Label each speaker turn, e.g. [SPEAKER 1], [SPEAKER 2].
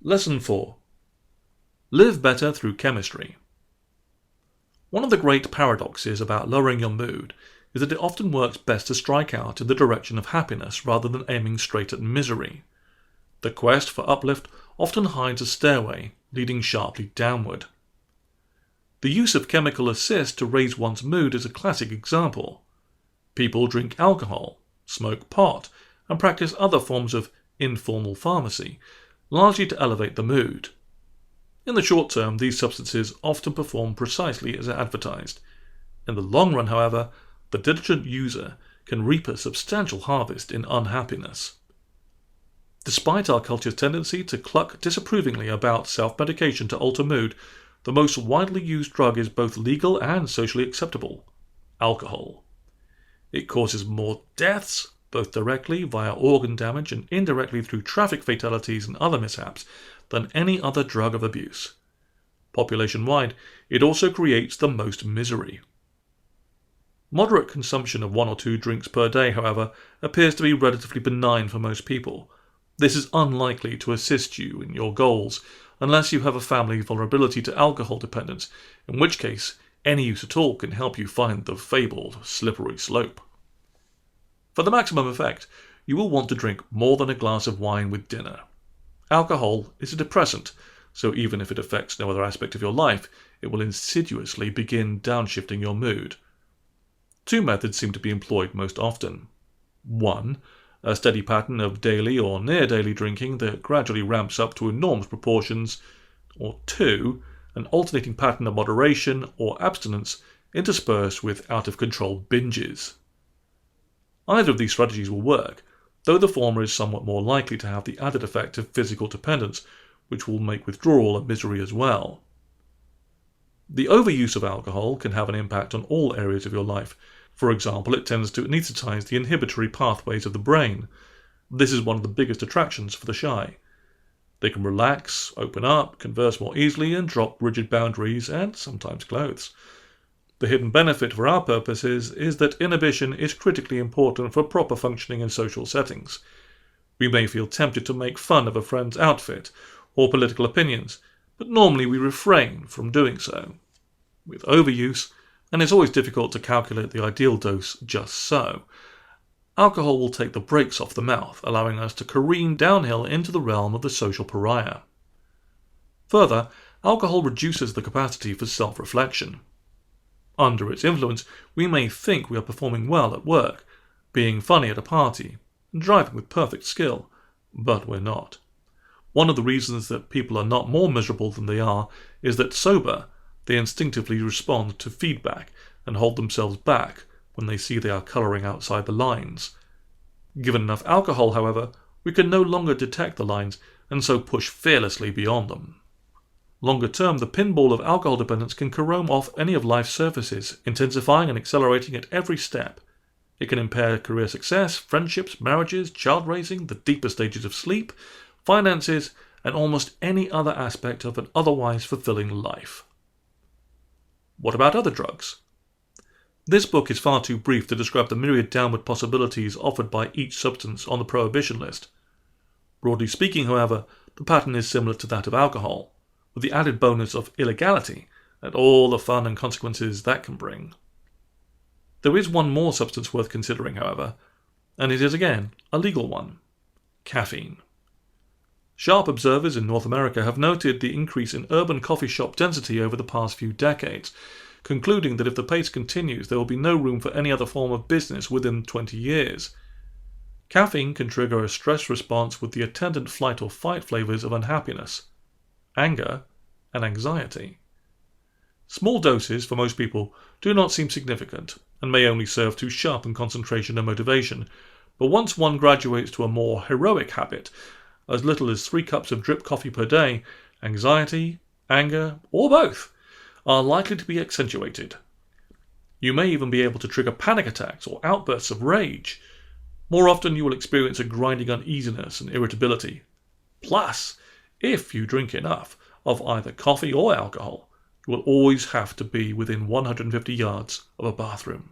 [SPEAKER 1] Lesson 4. Live better through chemistry. One of the great paradoxes about lowering your mood is that it often works best to strike out in the direction of happiness rather than aiming straight at misery. The quest for uplift often hides a stairway leading sharply downward. The use of chemical assist to raise one's mood is a classic example. People drink alcohol, smoke pot, and practice other forms of informal pharmacy, largely to elevate the mood. In the short term, these substances often perform precisely as advertised. In the long run, however, the diligent user can reap a substantial harvest in unhappiness. Despite our culture's tendency to cluck disapprovingly about self-medication to alter mood, the most widely used drug is both legal and socially acceptable: alcohol. It causes more deaths, both directly via organ damage and indirectly through traffic fatalities and other mishaps, than any other drug of abuse. Population-wide, it also creates the most misery. Moderate consumption of 1 or 2 drinks per day, however, appears to be relatively benign for most people. This is unlikely to assist you in your goals, unless you have a family vulnerability to alcohol dependence, in which case any use at all can help you find the fabled slippery slope. For the maximum effect, you will want to drink more than a glass of wine with dinner. Alcohol is a depressant, so even if it affects no other aspect of your life, it will insidiously begin downshifting your mood. 2 methods seem to be employed most often. 1. A steady pattern of daily or near-daily drinking that gradually ramps up to enormous proportions, or 2. An alternating pattern of moderation or abstinence interspersed with out-of-control binges. Either of these strategies will work, though the former is somewhat more likely to have the added effect of physical dependence, which will make withdrawal a misery as well. The overuse of alcohol can have an impact on all areas of your life. For example, it tends to anesthetize the inhibitory pathways of the brain. This is one of the biggest attractions for the shy. They can relax, open up, converse more easily, and drop rigid boundaries and sometimes clothes. The hidden benefit for our purposes is that inhibition is critically important for proper functioning in social settings. We may feel tempted to make fun of a friend's outfit or political opinions, but normally we refrain from doing so. With overuse, and it's always difficult to calculate the ideal dose just so, alcohol will take the brakes off the mouth, allowing us to careen downhill into the realm of the social pariah. Further, alcohol reduces the capacity for self-reflection. Under its influence, we may think we are performing well at work, being funny at a party, and driving with perfect skill, but we're not. One of the reasons that people are not more miserable than they are is that sober, they instinctively respond to feedback and hold themselves back when they see they are colouring outside the lines. Given enough alcohol, however, we can no longer detect the lines and so push fearlessly beyond them. Longer term, the pinball of alcohol dependence can carome off any of life's surfaces, intensifying and accelerating at every step. It can impair career success, friendships, marriages, child raising, the deeper stages of sleep, finances, and almost any other aspect of an otherwise fulfilling life. What about other drugs? This book is far too brief to describe the myriad downward possibilities offered by each substance on the prohibition list. Broadly speaking, however, the pattern is similar to that of alcohol, with the added bonus of illegality and all the fun and consequences that can bring. There is one more substance worth considering, however, and it is again a legal one: caffeine. Sharp observers in North America have noted the increase in urban coffee shop density over the past few decades, concluding that if the pace continues, there will be no room for any other form of business within 20 years. Caffeine can trigger a stress response with the attendant flight or fight flavors of unhappiness, anger, and anxiety. Small doses, for most people, do not seem significant and may only serve to sharpen concentration and motivation, but once one graduates to a more heroic habit, as little as 3 cups of drip coffee per day, anxiety, anger, or both, are likely to be accentuated. You may even be able to trigger panic attacks or outbursts of rage. More often you will experience a grinding uneasiness and irritability. Plus, if you drink enough of either coffee or alcohol, you will always have to be within 150 yards of a bathroom.